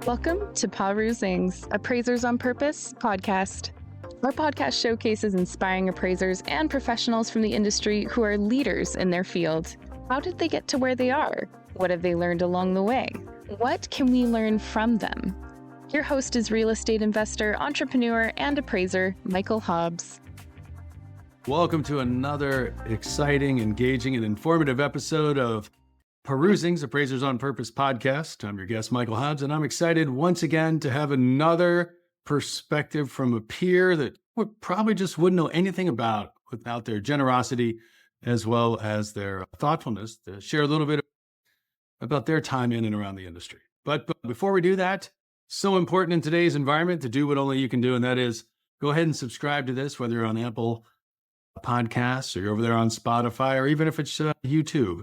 Welcome to Perusing's Appraisers on Purpose podcast. Our podcast showcases inspiring appraisers and professionals from the industry who are leaders in their field. How did they get to where they are? What have they learned along the way? What can we learn from them? Your host is real estate investor, entrepreneur, and appraiser, Michael Hobbs. Welcome to another exciting, engaging, and informative episode of Perusing's Appraisers on Purpose podcast. I'm your guest, Michael Hobbs, and I'm excited once again to have another perspective from a peer that we probably just wouldn't know anything about without their generosity as well as their thoughtfulness to share a little bit about their time in and around the industry. But before we do that, so important in today's environment to do what only you can do, and that is go ahead and subscribe to this, whether you're on Apple Podcasts or you're over there on Spotify, or even if it's YouTube.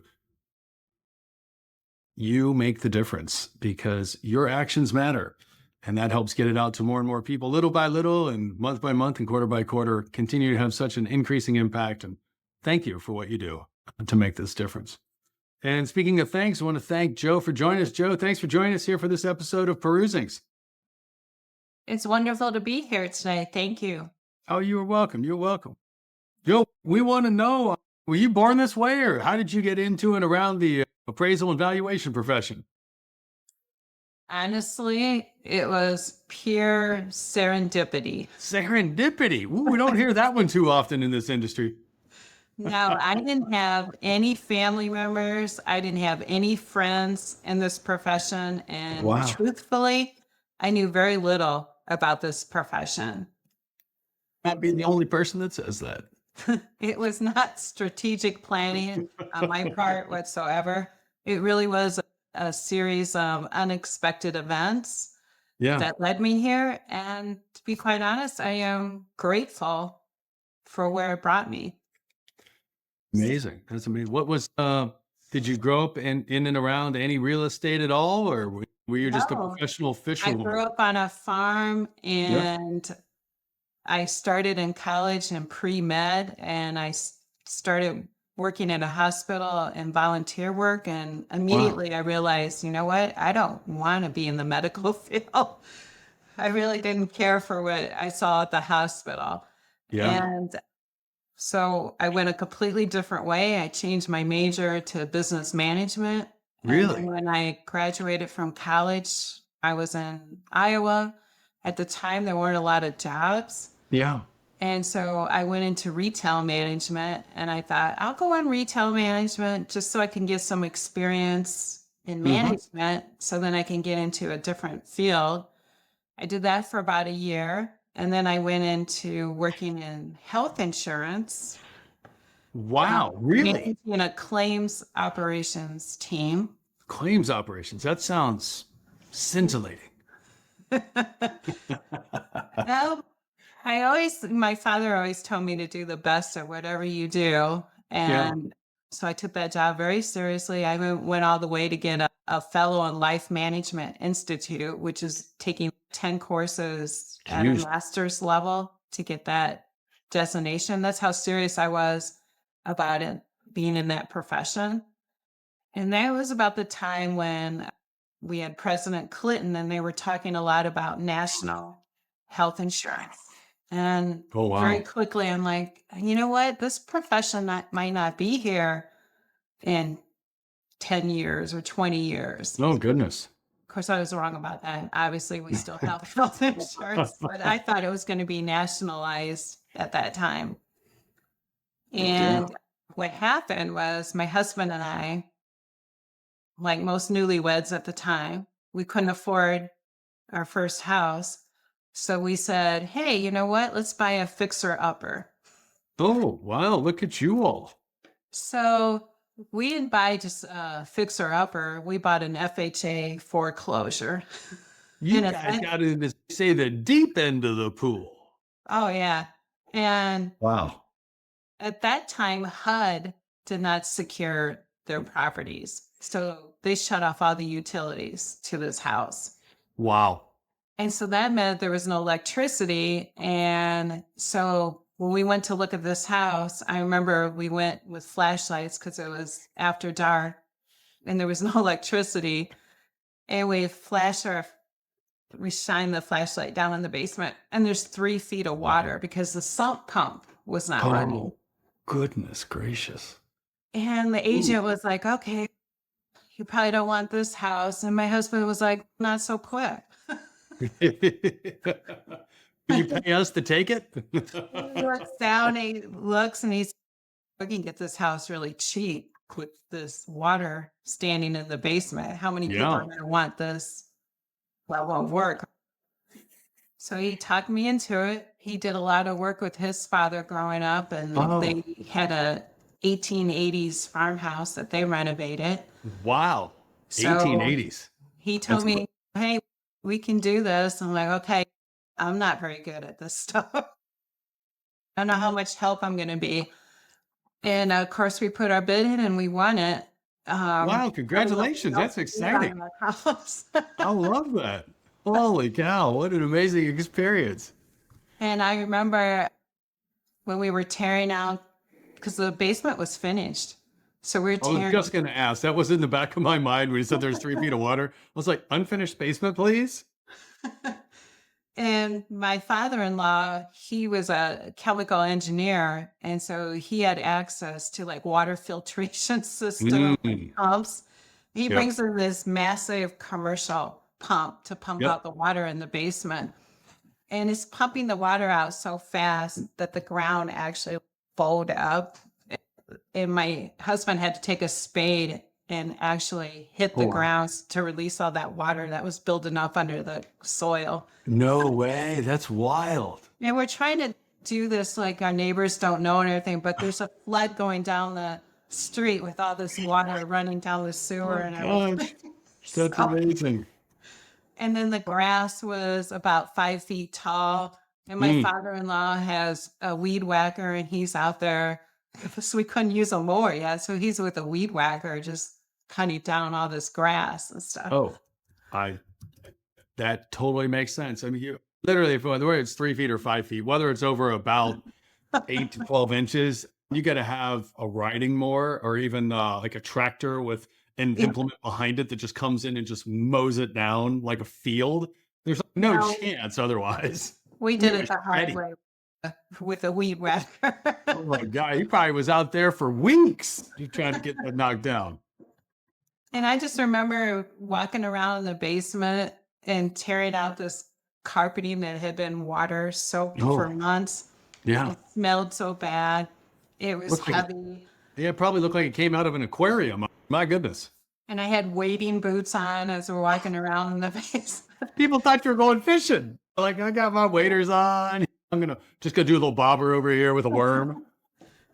You make the difference because your actions matter. And that helps get it out to more and more people, little by little and month by month and quarter by quarter, continue to have such an increasing impact. And thank you for what you do to make this difference. And speaking of thanks, I want to thank Jo for joining us. Jo, thanks for joining us here for this episode of Perusings. It's wonderful to be here today. Thank you. Oh, you're welcome. You're welcome. Jo, we want to know, were you born this way, or how did you get into and around the appraisal and valuation profession? Honestly, it was pure serendipity. Serendipity. Ooh, we don't hear that one too often in this industry. No, I didn't have any family members. I didn't have any friends in this profession. And Wow. truthfully, I knew very little about this profession. Not being the only person that says that. It was not strategic planning on my part whatsoever. It really was a series of unexpected events that led me here. And to be quite honest, I am grateful for where it brought me. Amazing. That's amazing. What was, did you grow up in and around any real estate at all, or were you just a No. professional I fisherwoman? grew up on a farm, and I started in college in pre-med, and I started working at a hospital and volunteer work. And immediately I realized, you know what? I don't want to be in the medical field. I really didn't care for what I saw at the hospital. Yeah. And so I went a completely different way. I changed my major to business management. Really? And when I graduated from college, I was in Iowa. At the time, there weren't a lot of jobs. Yeah. And so I went into retail management, and I thought, I'll go on retail management just so I can get some experience in management so then I can get into a different field. I did that for about a year. And then I went into working in health insurance. Wow. Really? In a claims operations team. Claims operations. That sounds scintillating. Well, my father always told me to do the best at whatever you do. And so I took that job very seriously. I went all the way to get a fellow in Life Management Institute, which is taking 10 courses at a master's level to get that designation. That's how serious I was about it, being in that profession. And that was about the time when we had President Clinton, and they were talking a lot about national health insurance. And very quickly, I'm like, you know what? This profession might not be here in 10 years or 20 years. Oh, goodness. Of course, I was wrong about that. Obviously, we still have health insurance, but I thought it was going to be nationalized at that time. And what happened was my husband and I, like most newlyweds at the time, we couldn't afford our first house. So we said, hey, you know what? Let's buy a fixer-upper. Oh, wow. Look at you all. So we didn't buy just a fixer-upper. We bought an FHA foreclosure. You guys got to say the deep end of the pool. Oh, yeah. And wow. At that time, HUD did not secure their properties. So they shut off all the utilities to this house. Wow. And so that meant there was no electricity. And so when we went to look at this house, I remember we went with flashlights because it was after dark and there was no electricity. And we flashed our we shine the flashlight down in the basement, and there's 3 feet of water because the sump pump was not running. Oh, goodness gracious. And the agent was like, okay, you probably don't want this house. And my husband was like, not so quick. Can you pay us to take it? He looks down, he looks, and he's, we can get this house really cheap with this water standing in the basement. How many people are going to want this? Well, it won't work. So he talked me into it. He did a lot of work with his father growing up, and they had a 1880s farmhouse that they renovated. Wow. So 1880s. he told me, hey, we can do this. I'm like, okay, I'm not very good at this stuff. I don't know how much help I'm going to be. And of course, we put our bid in and we won it. Wow, congratulations. That's exciting. I love that. Holy cow. What an amazing experience. And I remember when we were tearing out, because the basement was finished. So we were tearing. I was just going to ask. That was in the back of my mind when you said there's 3 feet of water. I was like, unfinished basement, please? And my father-in-law, he was a chemical engineer. And so he had access to like water filtration system pumps. He brings in this massive commercial pump to pump out the water in the basement. And it's pumping the water out so fast that the ground actually folded up. And my husband had to take a spade and actually hit the ground to release all that water that was building up under the soil. No way. That's wild. And we're trying to do this like our neighbors don't know and everything, but there's a flood going down the street with all this water running down the sewer and everything. That's amazing. And then the grass was about 5 feet tall. And my father-in-law has a weed whacker and he's out there. So we couldn't use a mower yet. So he's with a weed whacker just cutting down all this grass and stuff. Oh, that totally makes sense. I mean, you literally, whether it's 3 feet or 5 feet, whether it's over about 8 to 12 inches, you got to have a riding mower or even like a tractor with an implement behind it that just comes in and just mows it down like a field. There's no chance otherwise. We did it the hard way with a weed whacker. Oh my God, he probably was out there for weeks trying to get that knocked down. And I just remember walking around in the basement and tearing out this carpeting that had been water soaked for months. Yeah. It smelled so bad. It was heavy. It probably looked like it came out of an aquarium. My goodness. And I had wading boots on as we're walking around in the basement. People thought you were going fishing. Like, I got my waders on. I'm going to do a little bobber over here with a worm.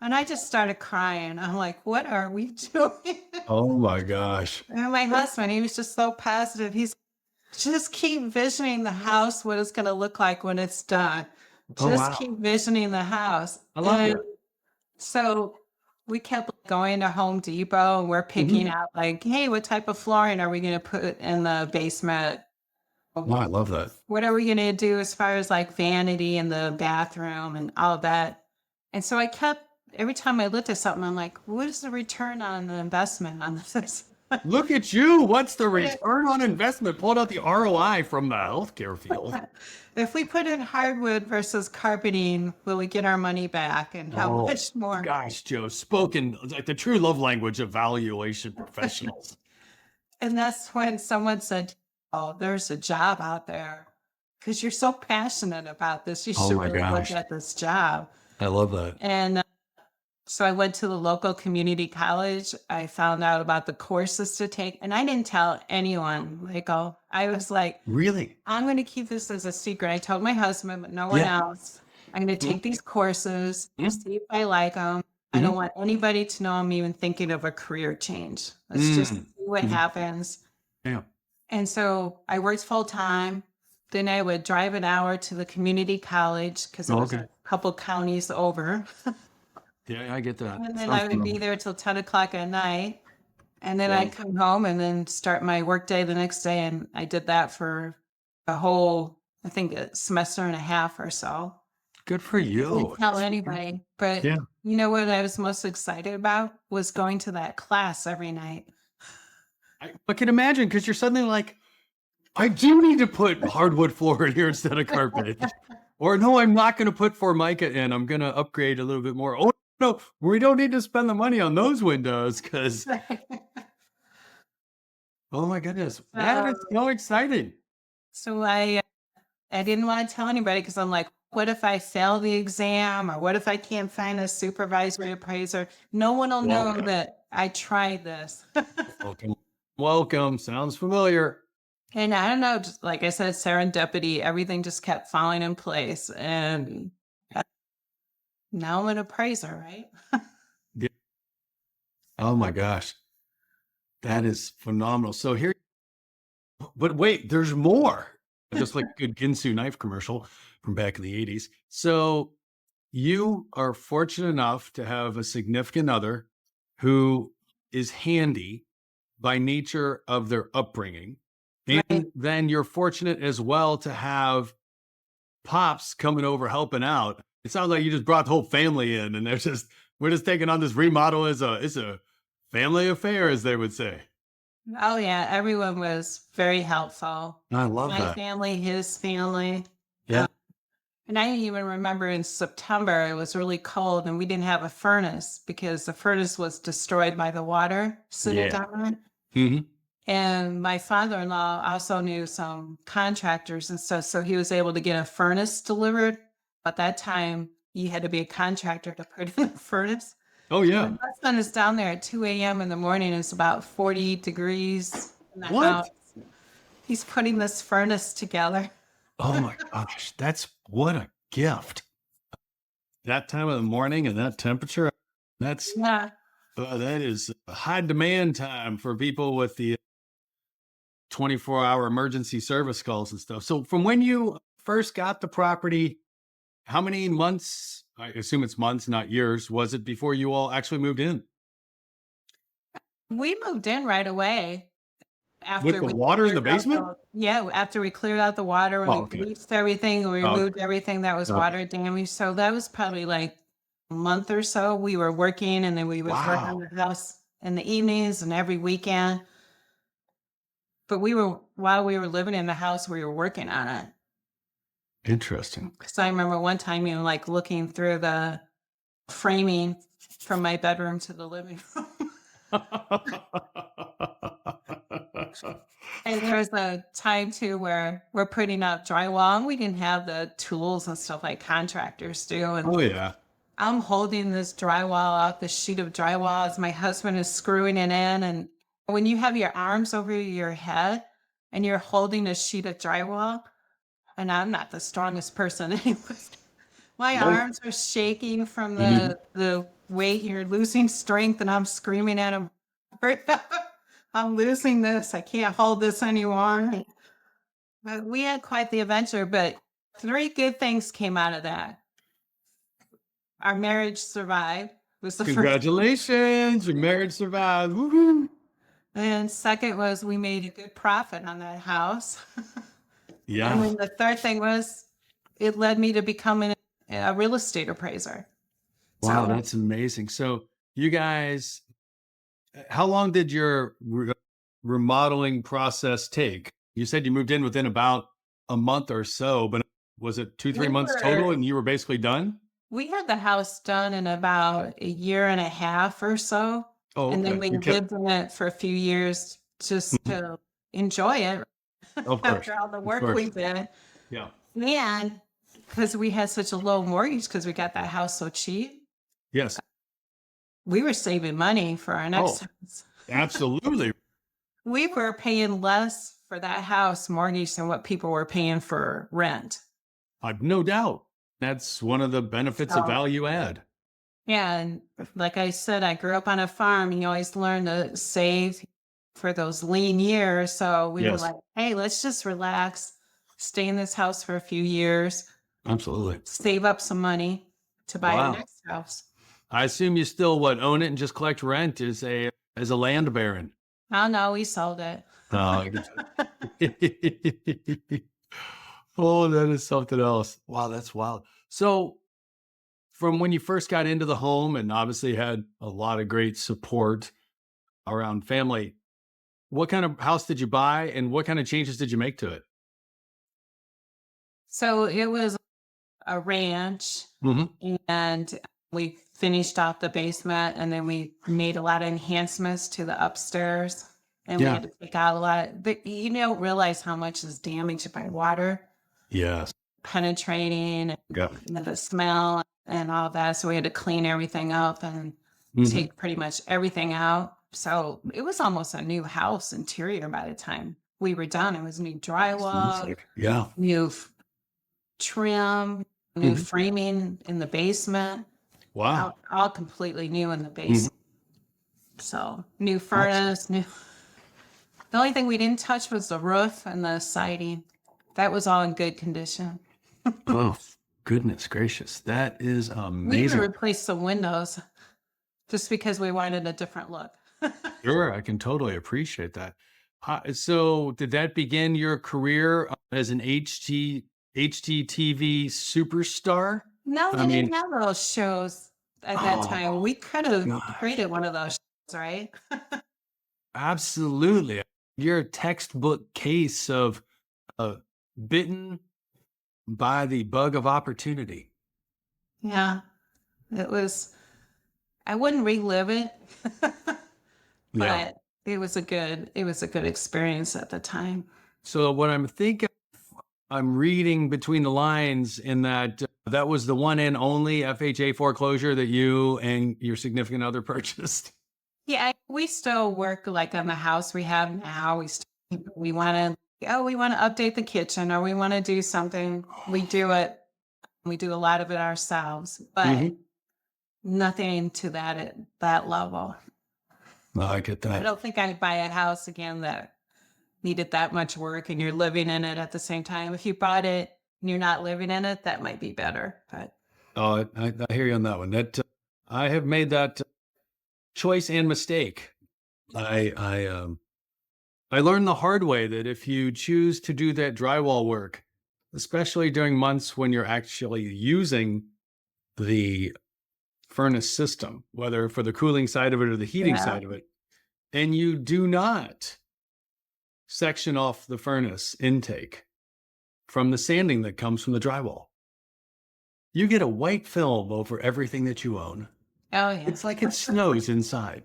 And I just started crying. I'm like, what are we doing? Oh my gosh. And my husband, he was just so positive. He's just keep visioning the house, what it's going to look like when it's done. Just keep visioning the house. I love it. So we kept going to Home Depot and we're picking out like, hey, what type of flooring are we going to put in the basement? Oh, I love that. What are we going to do as far as like vanity in the bathroom and all that? And so I kept, every time I looked at something, I'm like, what is the return on the investment on this? Look at you. What's the return on investment? Pulled out the ROI from the healthcare field. If we put in hardwood versus carpeting, will we get our money back and how much more? Gosh, Joe, spoken like the true love language of valuation professionals. And that's when someone said, oh, there's a job out there because you're so passionate about this. You should really look at this job. I love that. And so I went to the local community college. I found out about the courses to take, and I didn't tell anyone. Like, I was like, really? I'm going to keep this as a secret. I told my husband, but no one else. I'm going to take these courses, see if I like them. I don't want anybody to know I'm even thinking of a career change. Let's just see what happens. Yeah. And so I worked full time. Then I would drive an hour to the community college because it was a couple counties over. Yeah, I get that. And then I would be there till 10 o'clock at night. And then I'd come home and then start my work day the next day. And I did that for a whole, I think, a semester and a half or so. Good for you. I didn't tell anybody. But you know what I was most excited about was going to that class every night. I can imagine because you're suddenly like, I do need to put hardwood floor in here instead of carpet. Or no, I'm not going to put Formica in. I'm going to upgrade a little bit more. Oh, no, we don't need to spend the money on those windows because, oh my goodness, that is so exciting. So I didn't want to tell anybody because I'm like, what if I fail the exam or what if I can't find a supervisory appraiser? No one will know that I tried this. Welcome. Welcome. Sounds familiar. And I don't know, just like I said, serendipity, everything just kept falling in place. And now I'm an appraiser, right? Yeah. Oh my gosh. That is phenomenal. So here, but wait, there's more. Just like a good Ginsu knife commercial from back in the 80s. So you are fortunate enough to have a significant other who is handy by nature of their upbringing. And Right. then you're fortunate as well to have pops coming over helping out. It sounds like you just brought the whole family in and we're just taking on this remodel as a family affair, as they would say. Oh, yeah. Everyone was very helpful. I love My that. family, his family. Yeah. And I even remember in September, it was really cold and we didn't have a furnace because the furnace was destroyed by the water sitting Yeah. down. Mm-hmm. And my father-in-law also knew some contractors and stuff. So he was able to get a furnace delivered. At that time, you had to be a contractor to put in a furnace. Oh yeah. My husband is down there at 2 a.m. in the morning. It's about 40 degrees in the What? house. He's putting this furnace together. Oh my gosh. That's what a gift. That time of the morning and that temperature. That's Yeah. that is a high demand time for people with the 24-hour emergency service calls and stuff. So from when you first got the property, how many months, I assume it's months, not years, was it before you all actually moved in? We moved in right away With after the we water in the cleared out basement? yeah, after we cleared out the water and Oh, we okay. bleached everything and we Oh, removed everything that was okay. water damage. So that was probably like a month or so. We were working and then we would work on Wow. the house in the evenings and every weekend. But while we were living in the house, we were working on it. Interesting. Because I remember one time, like looking through the framing from my bedroom to the living room. And there was a time too where we're putting up drywall and we didn't have the tools and stuff like contractors do. And Oh yeah. I'm holding this drywall out, this sheet of drywall as my husband is screwing it in. And when you have your arms over your head and you're holding a sheet of drywall, and I'm not the strongest person anyway. My Nope. arms are shaking from Mhm. the weight. You're losing strength, and I'm screaming at him, I'm losing this. I can't hold this anymore. But we had quite the adventure, but 3 good things came out of that. Our marriage survived, was the first. Congratulations. Your marriage survived. Woohoo. And second was we made a good profit on that house. And Yeah. then the third thing was it led me to becoming a real estate appraiser. Wow, So that's amazing. So you guys, how long did your remodeling process take? You said you moved in within about a month or so, but was it 2, 3 we months total were and you were basically done? we had the house done in about a year and a half or so. Oh, And then okay. we You kept, lived in it for a few years just Mhm. to enjoy it Of course. after all the Of work course. we did. Yeah. And because we had such a low mortgage because we got that house so cheap, Yes. we were saving money for our next Oh, house. absolutely. We were paying less for that house mortgage than what people were paying for rent. I've no doubt. That's one of the benefits of So, value add. yeah, and like I said, I grew up on a farm. You always learn to save for those lean years. So we were Yes, like, hey, let's just relax, stay in this house for a few years, absolutely. save up some money to buy our Wow. next house. I assume you still own it and just collect rent as a land baron. Oh no, we sold it. Oh, oh, that is something else. Wow, that's wild. So, from when you first got into the home and obviously had a lot of great support around family, what kind of house did you buy and what kind of changes did you make to it? So it was a ranch, and we finished off the basement, and then we made a lot of enhancements to the upstairs, and we Yeah. had to take out a lot. But you don't realize how much is damaged by water Yes. penetrating Yeah. and the smell and all that. So we had to clean everything up and take pretty much everything out. So it was almost a new house interior by the time we were done. It was new drywall, Yeah. new trim, new framing in the basement. Wow. All completely new in the basement. So new furnace, new. The only thing we didn't touch was the roof and the siding. That was all in good condition. Oh, goodness gracious. That is We even amazing. replaced the windows just because we wanted a different look. Sure, I can totally appreciate that. So did that begin your career as an HGTV superstar? No, I they mean, didn't have those shows at that oh, time. We could have God. created one of those shows, right? Absolutely. You're a textbook case of bitten by the bug of opportunity. Yeah, it was. I wouldn't relive it, Yeah. but it was a good experience at the time. So what I'm thinking, I'm reading between the lines in that that was the one and only FHA foreclosure that you and your significant other purchased. Yeah, we still work like on the house we have now. We want to update the kitchen, or we want to do something. We do it. We do a lot of it ourselves, but nothing to that level. No, I get I that. don't think I'd buy a house again that needed that much work and you're living in it at the same time. If you bought it and you're not living in it, that might be better. But Oh, I hear you on that one. That I have made that choice and mistake. I learned the hard way that if you choose to do that drywall work, especially during months when you're actually using the furnace system, whether for the cooling side of it or the heating side of it, and you do not section off the furnace intake from the sanding that comes from the drywall, you get a white film over everything that you own. oh yeah, It's like it snows inside.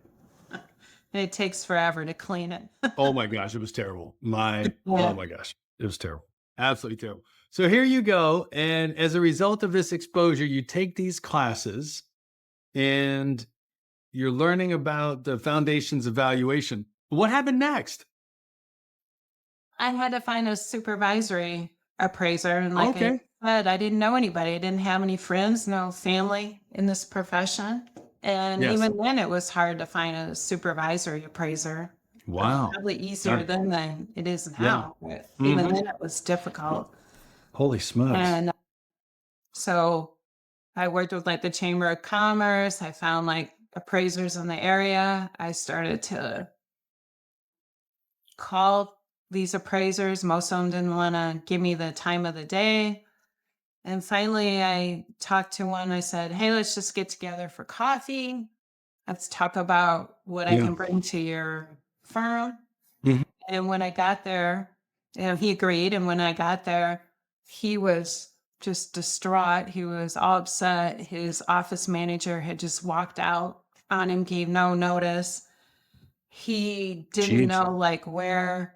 and it takes forever to clean it. Oh my gosh, it was terrible. Oh my gosh, it was terrible. Absolutely terrible. So here you go. And as a result of this exposure, you take these classes and you're learning about the foundations of valuation. What happened next? I had to find a supervisory appraiser, and like I said, I didn't know anybody. I didn't have any friends, no family in this profession. And even then, it was hard to find a supervisory appraiser. Wow. Probably easier then than it is now. But even then, it was difficult. Holy smokes. And so I worked with like the Chamber of Commerce. I found like appraisers in the area. I started to call these appraisers. Most of them didn't want to give me the time of the day. And finally, I talked to one. I said, hey, let's just get together for coffee. Let's talk about what I can bring to your firm. And when I got there, he agreed. And when I got there, he was just distraught. He was all upset. His office manager had just walked out on him, gave no notice. He didn't know like where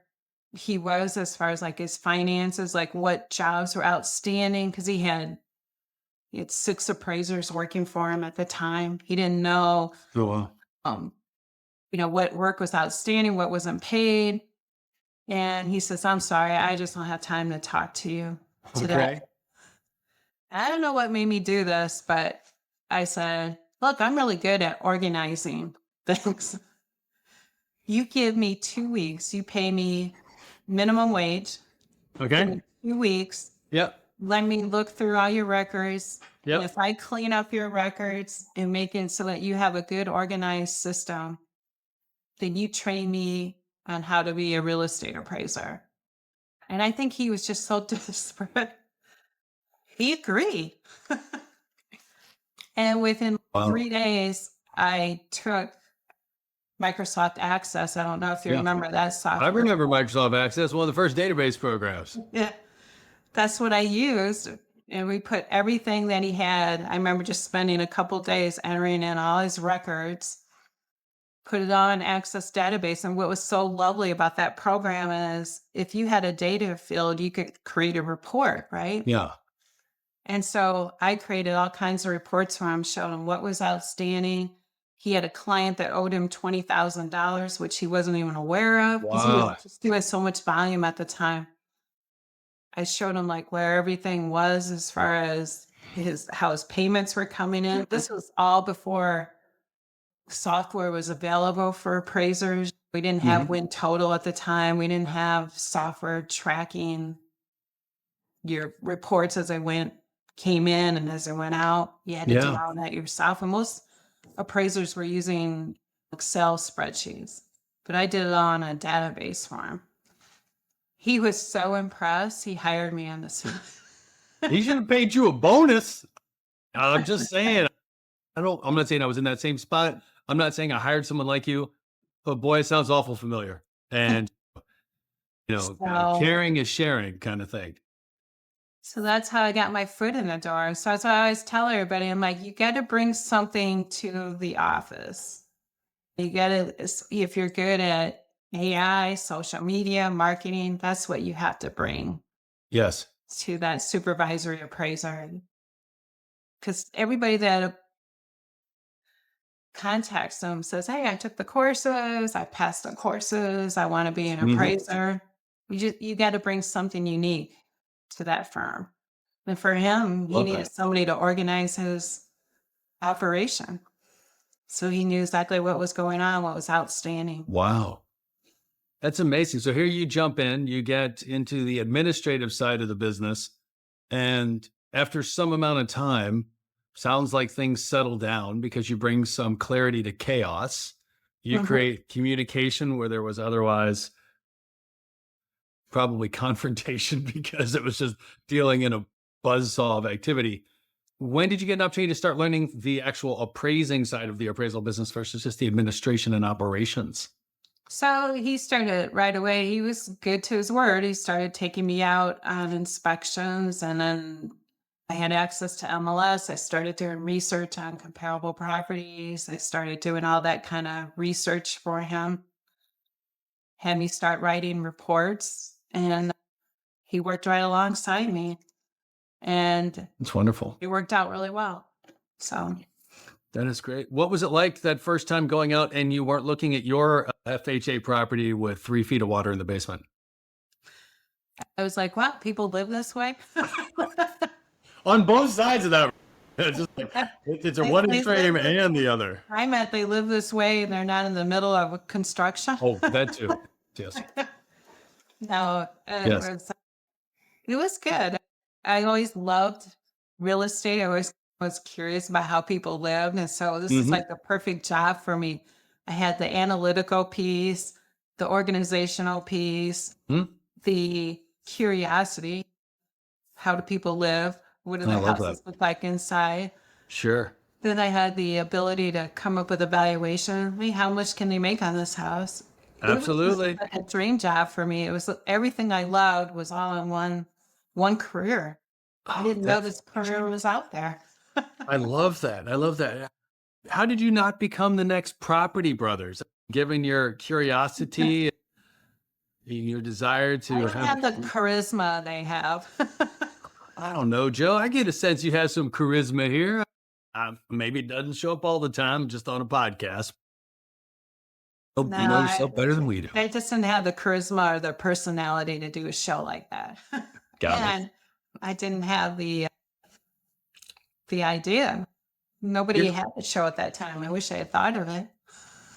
he was as far as like his finances, like what jobs were outstanding, because he had 6 appraisers working for him at the time. He didn't know what work was outstanding, what wasn't paid. And he says, I'm sorry, I just don't have time to talk to you today. Okay. I don't know what made me do this, but I said, look, I'm really good at organizing things. You give me 2 weeks, you pay me minimum wage. Okay. 2 weeks. Yep. Let me look through all your records. Yep. If I clean up your records and make it so that you have a good organized system, then you train me on how to be a real estate appraiser. And I think he was just so desperate. He agreed. And within 3 days, I took Microsoft Access. I don't know if you remember that I software. remember Microsoft Access, one of the first database programs. Yeah, that's what I used. And we put everything that he had. I remember just spending a couple days entering in all his records, put it on Access database. And what was so lovely about that program is if you had a data field, you could create a report, right? Yeah. And so I created all kinds of reports for him, showed him what was outstanding. He had a client that owed him $20,000, which he wasn't even aware of because Wow. he had so much volume at the time. I showed him like where everything was as far as how his payments were coming in. This was all before software was available for appraisers. We didn't have Win Total at the time. We didn't have software tracking your reports as came in and as they went out. You had to do all that yourself. And most appraisers were using Excel spreadsheets, but I did it all on a database for him. He was so impressed. He hired me on the suit. He should have paid you a bonus. I'm just saying. I'm not saying I was in that same spot. I'm not saying I hired someone like you, but boy, it sounds awful familiar. And, caring is sharing kind of thing. So that's how I got my foot in the door. So that's what I always tell everybody. I'm like, you got to bring something to the office. You got to, if you're good at AI, social media, marketing, that's what you have to bring. Yes. To that supervisory appraiser. Because everybody that contacts them says, hey, I took the courses, I passed the courses, I want to be an appraiser. You got to bring something unique to that firm. And for him, he needed somebody to organize his operation. So he knew exactly what was going on, what was outstanding. Wow. That's amazing. So here you jump in, you get into the administrative side of the business. And after some amount of time, sounds like things settle down because you bring some clarity to chaos. You create communication where there was otherwise probably confrontation because it was just dealing in a buzzsaw of activity. When did you get an opportunity to start learning the actual appraising side of the appraisal business versus just the administration and operations? So he started right away. He was good to his word. He started taking me out on inspections, and then I had access to MLS. I started doing research on comparable properties. I started doing all that kind of research for him. Had me start writing reports, and he worked right alongside me. And it's wonderful. It worked out really well. So that is great. What was it like that first time going out and you weren't looking at your FHA property with 3 feet of water in the basement? I was like, wow, people live this way? On both sides of that. It's just like, it's a one extreme and the other. I meant they live this way and they're not in the middle of construction. Oh, that too. Yes. No, it was good. I always loved real estate. I always was curious about how people lived. And so this is like the perfect job for me. I had the analytical piece, the organizational piece, the curiosity. How do people live? What do the houses look like inside? Sure. Then I had the ability to come up with a valuation. How much can they make on this house? Absolutely. It was a dream job for me. It was everything I loved was all in one career. I didn't know this career was out there. I love that. I love that. How did you not become the next Property Brothers? Given your curiosity, your desire to have the charisma they have. I don't know, Joe. I get a sense you have some charisma here. Maybe it doesn't show up all the time, just on a podcast. You know yourself better than we do. I just didn't have the charisma or the personality to do a show like that. And I didn't have the idea. Nobody had a show at that time. I wish I had thought of it.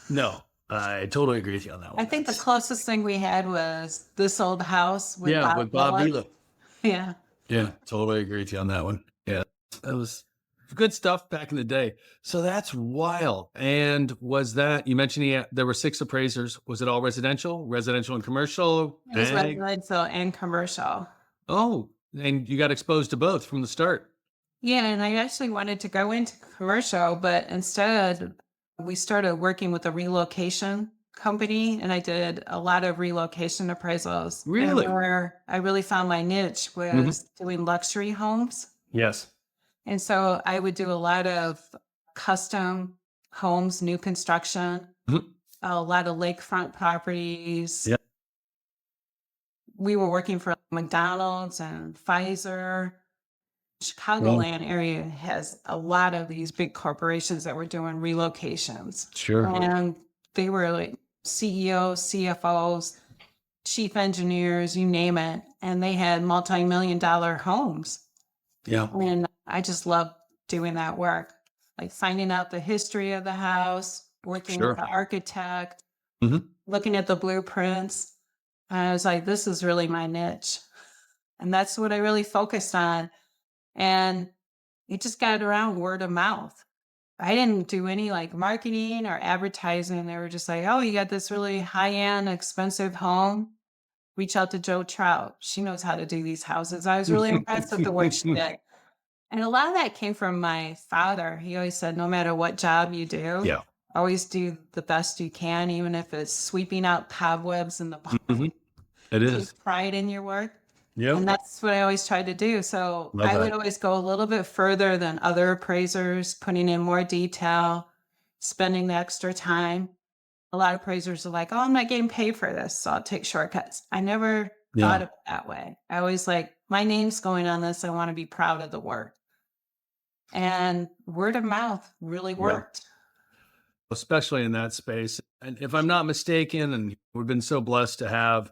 No, I totally agree with you on that one. I think the closest thing we had was This Old House with with Bob Vila. Yeah. Yeah, totally agree with you on that one. Yeah, that was good stuff back in the day. So that's wild. And was that, you mentioned there were 6 appraisers. Was it all residential and commercial? It was residential and commercial. Oh, and you got exposed to both from the start. Yeah, and I actually wanted to go into commercial, but instead we started working with a relocation company, and I did a lot of relocation appraisals. And Really? where I really found my niche Mhm. was doing luxury homes. Yes. And so I would do a lot of custom homes, new construction, Mhm. a lot of lakefront properties. Yeah. We were working for McDonald's and Pfizer. Yeah. Chicagoland area has a lot of these big corporations that were doing relocations. Sure. And they were like CEOs, CFOs, chief engineers, you name it. And they had multi-million dollar homes. Yeah. And I just love doing that work, like finding out the history of the house, working with Sure. the architect, Mhm. looking at the blueprints. And I was like, this is really my niche. And that's what I really focused on. And it just got around word of mouth. I didn't do any like marketing or advertising. They were just like, oh, you got this really high end, expensive home. Reach out to Jo Traut. She knows how to do these houses. I was really impressed with the work she did. And a lot of that came from my father. He always said, no matter what job you do, Yeah. always do the best you can, even if it's sweeping out cobwebs in the barn. Mhm. It is. Take pride in your work. Yep. And that's what I always tried to do. So Love I would that. always go a little bit further than other appraisers, putting in more detail, spending the extra time. A lot of appraisers are like, oh, I'm not getting paid for this, so I'll take shortcuts. I never thought Yeah. of it that way. I always like, my name's going on this. I want to be proud of the work. And word of mouth really Yeah. worked. Especially in that space. And if I'm not mistaken, and we've been so blessed to have a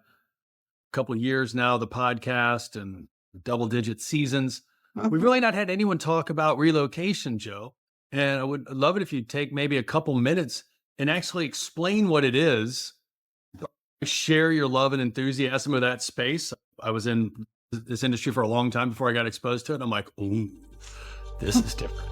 couple of years now, the podcast and double digit seasons, we've Mhm. really not had anyone talk about relocation, Joe. And I would love it if you'd take maybe a couple minutes and actually explain what it is, share your love and enthusiasm of that space. I was in this industry for a long time before I got exposed to it. And I'm like, ooh, this is different.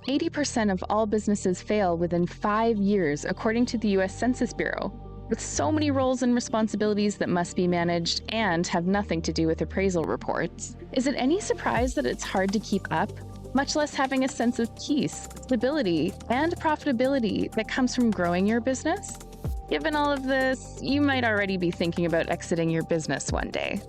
80% of all businesses fail within 5 years, according to the US Census Bureau. With so many roles and responsibilities that must be managed and have nothing to do with appraisal reports, is it any surprise that it's hard to keep up? Much less having a sense of peace, stability, and profitability that comes from growing your business? Given all of this, you might already be thinking about exiting your business one day.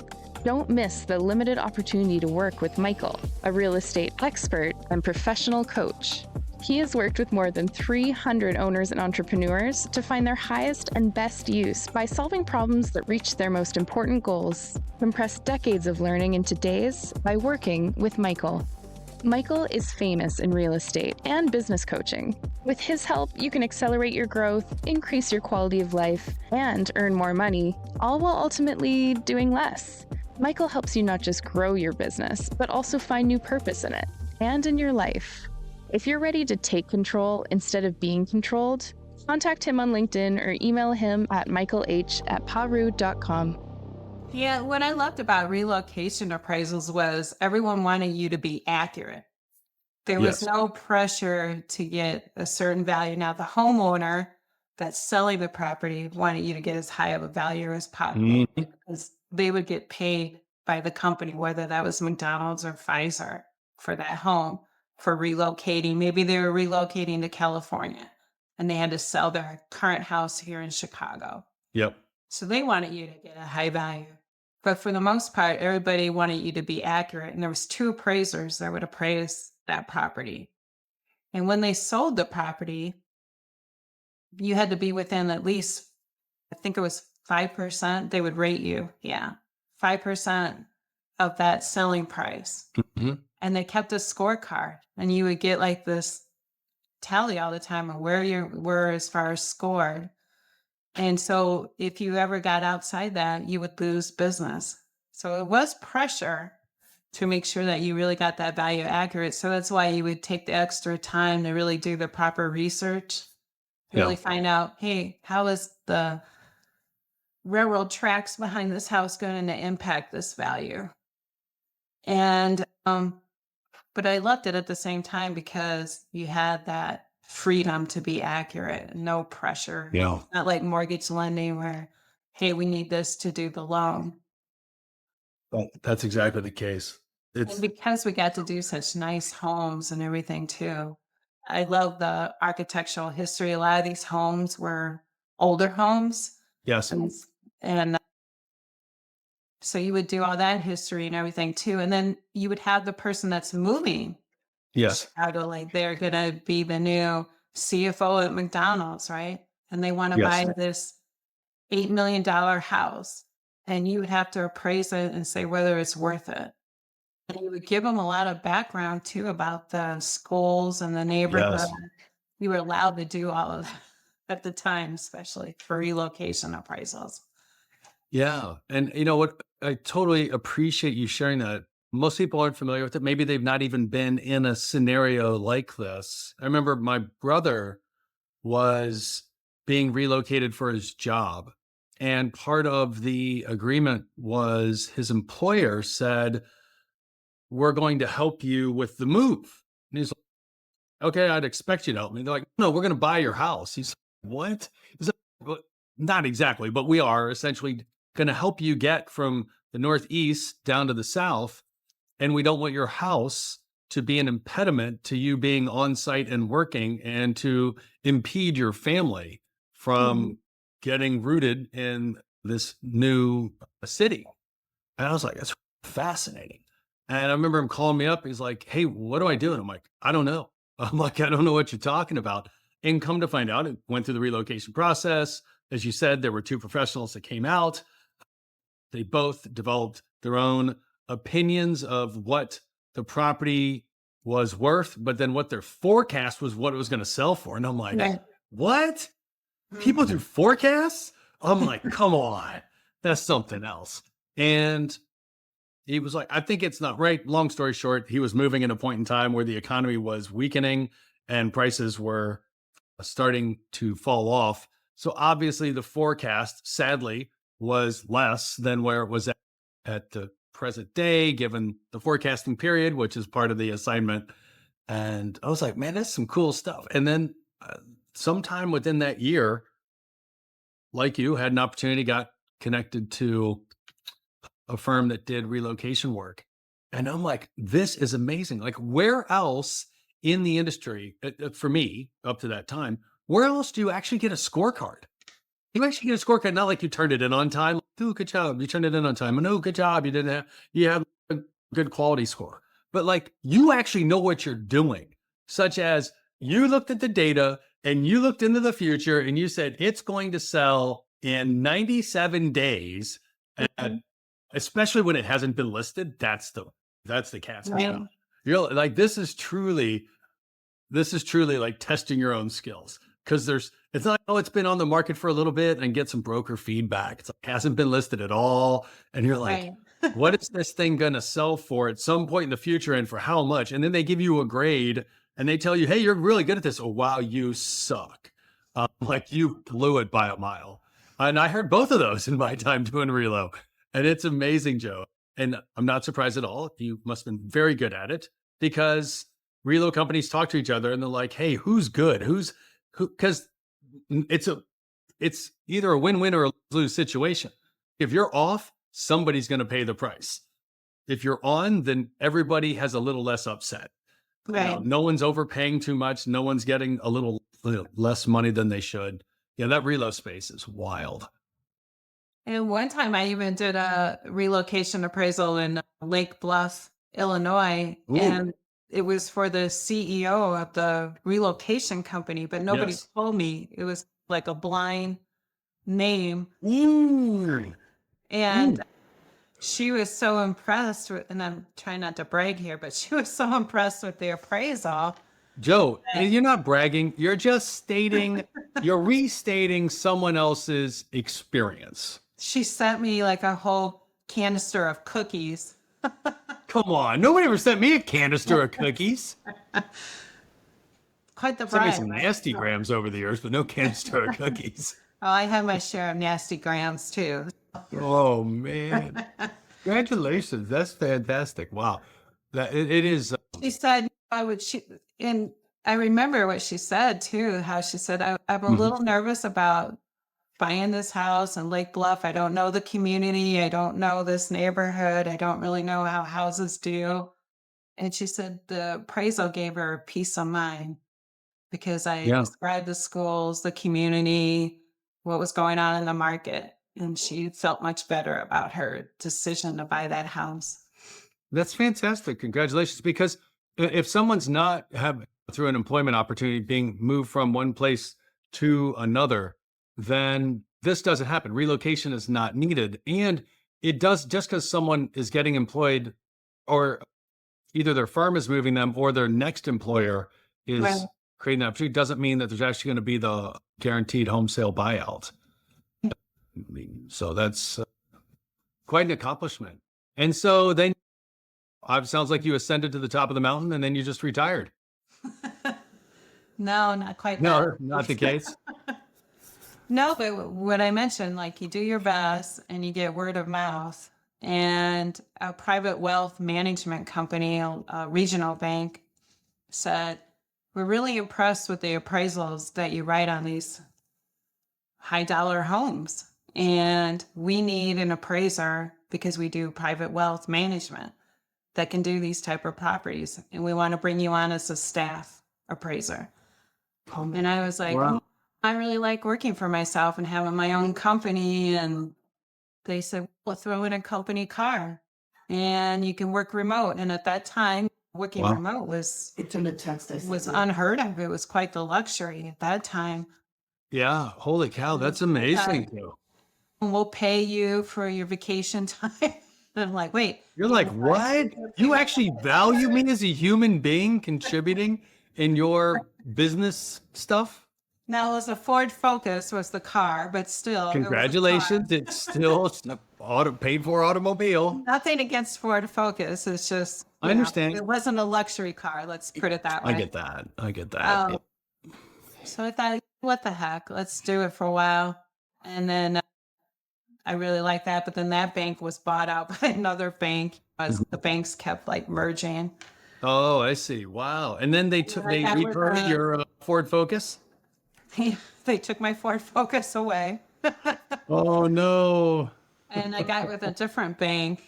Don't miss the limited opportunity to work with Michael, a real estate expert and professional coach. He has worked with more than 300 owners and entrepreneurs to find their highest and best use by solving problems that reach their most important goals. Compress decades of learning into days by working with Michael. Michael is famous in real estate and business coaching. With his help, you can accelerate your growth, increase your quality of life, and earn more money, all while ultimately doing less. Michael helps you not just grow your business, but also find new purpose in it and in your life. If you're ready to take control instead of being controlled, contact him on LinkedIn or email him at michaelh@paru.com. Yeah, what I loved about relocation appraisals was everyone wanted you to be accurate. There was Yes. no pressure to get a certain value. Now, the homeowner that's selling the property wanted you to get as high of a value as possible Mhm. because they would get paid by the company, whether that was McDonald's or Pfizer, for that home, for relocating. Maybe they were relocating to California and they had to sell their current house here in Chicago. Yep. So they wanted you to get a high value. But for the most part, everybody wanted you to be accurate. And there was two appraisers that would appraise that property. And when they sold the property, you had to be within at least, I think it was 5%. They would rate you. Yeah. 5% of that selling price. Mhm. And they kept a scorecard. And you would get like this tally all the time of where you were as far as scored. And so if you ever got outside that, you would lose business. So it was pressure to make sure that you really got that value accurate. So that's why you would take the extra time to really do the proper research, really Yeah. find out, hey, how is the railroad tracks behind this house going to impact this value? And but I loved it at the same time because you had that freedom to be accurate, no pressure. Yeah. Not like mortgage lending where, hey, we need this to do the loan. That's exactly the case. And It's because we got to do such nice homes and everything too, I love the architectural history. A lot of these homes were older homes. Yes. And so you would do all that history and everything too. And then you would have the person that's moving to Yes. Chicago, like they're going to be the new CFO at McDonald's, right? And they want to Yes. buy this $8 million house. And you would have to appraise it and say whether it's worth it. And you would give them a lot of background too about the schools and the neighborhood. Yes. You were allowed to do all of that at the time, especially for relocation appraisals. Yeah. And you know what? I totally appreciate you sharing that. Most people aren't familiar with it. Maybe they've not even been in a scenario like this. I remember my brother was being relocated for his job. And part of the agreement was his employer said, we're going to help you with the move. And he's like, okay, I'd expect you to help me. They're like, no, we're going to buy your house. He's like, what? He's like, "Well, not exactly, but we are essentially going to help you get from the Northeast down to the South. And we don't want your house to be an impediment to you being on site and working and to impede your family from getting rooted in this new city." And I was like, that's fascinating. And I remember him calling me up. He's like, hey, what do I do? And I'm like, I don't know. I'm like, I don't know what you're talking about. And come to find out, it went through the relocation process. As you said, there were two professionals that came out. They both developed their own opinions of what the property was worth, but then what their forecast was, what it was going to sell for. And I'm like, Right. what? People do forecasts? I'm like, come on, that's something else. And he was like, I think it's not right. Long story short, he was moving in a point in time where the economy was weakening and prices were starting to fall off. So obviously the forecast, sadly, was less than where it was at the present day, given the forecasting period, which is part of the assignment. And I was like, man, that's some cool stuff. And then sometime within that year, like you, had an opportunity, got connected to a firm that did relocation work. And I'm like, this is amazing. Like, where else in the industry, for me, up to that time, where else do you actually get a scorecard? You actually get a scorecard, not like you turned it in on time. Oh, good job. You turned it in on time. And oh, good job. You have a good quality score. But like, you actually know what you're doing, such as you looked at the data and you looked into the future and you said, it's going to sell in 97 days. And especially when it hasn't been listed, that's the cat's meow. You're like, this is truly like testing your own skills. Because it's not like, oh, it's been on the market for a little bit and get some broker feedback. It's like, hasn't been listed at all. And you're like, what is this thing going to sell for at some point in the future and for how much? And then they give you a grade and they tell you, hey, you're really good at this. Oh, wow, you suck. Like you blew it by a mile. And I heard both of those in my time doing relo. And it's amazing, Joe. And I'm not surprised at all. You must have been very good at it because relo companies talk to each other and they're like, hey, who's good? Who? Because it's either a win-win or a lose situation. If you're off, somebody's going to pay the price. If you're on, then everybody has a little less upset. Right. No one's overpaying too much. No one's getting a little less money than they should. Yeah, that relo space is wild. And one time I even did a relocation appraisal in Lake Bluff, Illinois. Ooh. And it was for the CEO of the relocation company, but nobody Yes. told me. It was like a blind name. Ooh. And she was so impressed with, and I'm trying not to brag here, but she was so impressed with the appraisal. Joe, you're not bragging. You're just you're restating someone else's experience. She sent me like a whole canister of cookies. Come on. Nobody ever sent me a canister of cookies. Quite the Sent me brag. some nasty grams over the years, but no canister of cookies. Oh, I had my share of nasty grams too. Oh, man. Congratulations. That's fantastic. Wow. It is. She said and I remember what she said too, how she said, I'm a little nervous about buying this house in Lake Bluff. I don't know the community. I don't know this neighborhood. I don't really know how houses do. And she said the appraisal gave her peace of mind. because I Yeah. described the schools, the community, what was going on in the market. And she felt much better about her decision to buy that house. That's fantastic. Congratulations. Because if someone's not have through an employment opportunity being moved from one place to another, then this doesn't happen. Relocation is not needed. And it does just because someone is getting employed or either their firm is moving them or their next employer Right. is creating an opportunity doesn't mean that there's actually going to be the guaranteed home sale buyout. So that's quite an accomplishment. And so then sounds like you ascended to the top of the mountain and then you just retired. No, not quite that. No, not the case. No, but what I mentioned, like you do your best and you get word of mouth. And a private wealth management company, a regional bank, said, "We're really impressed with the appraisals that you write on these high dollar homes. And we need an appraiser because we do private wealth management that can do these type of properties. And we want to bring you on as a staff appraiser." And I was like, Wow. "Oh, I really like working for myself and having my own company." And they said, "Well, throw in a company car and you can work remote." And at that time, working Wow. remote was It's in the text I sent was you. unheard of. It was quite the luxury at that time. Yeah. Holy cow. That's amazing. Too. And we'll pay you for your vacation time. And I'm like, wait. You're like, what? You actually value me as a human being contributing in your business stuff? Now it was a Ford Focus was the car, but still. it was a car. Congratulations. It's still paid for automobile. Nothing against Ford Focus. It's just, I understand. it wasn't a luxury car. Let's put it that way. I get that. I get that. So I thought, what the heck? Let's do it for a while. And then I really liked that. But then that bank was bought out by another bank as the banks kept like merging. Oh, I see. Wow. And then they that was, reverted your Ford Focus? They took my Ford Focus away. Oh, no. And I got with a different bank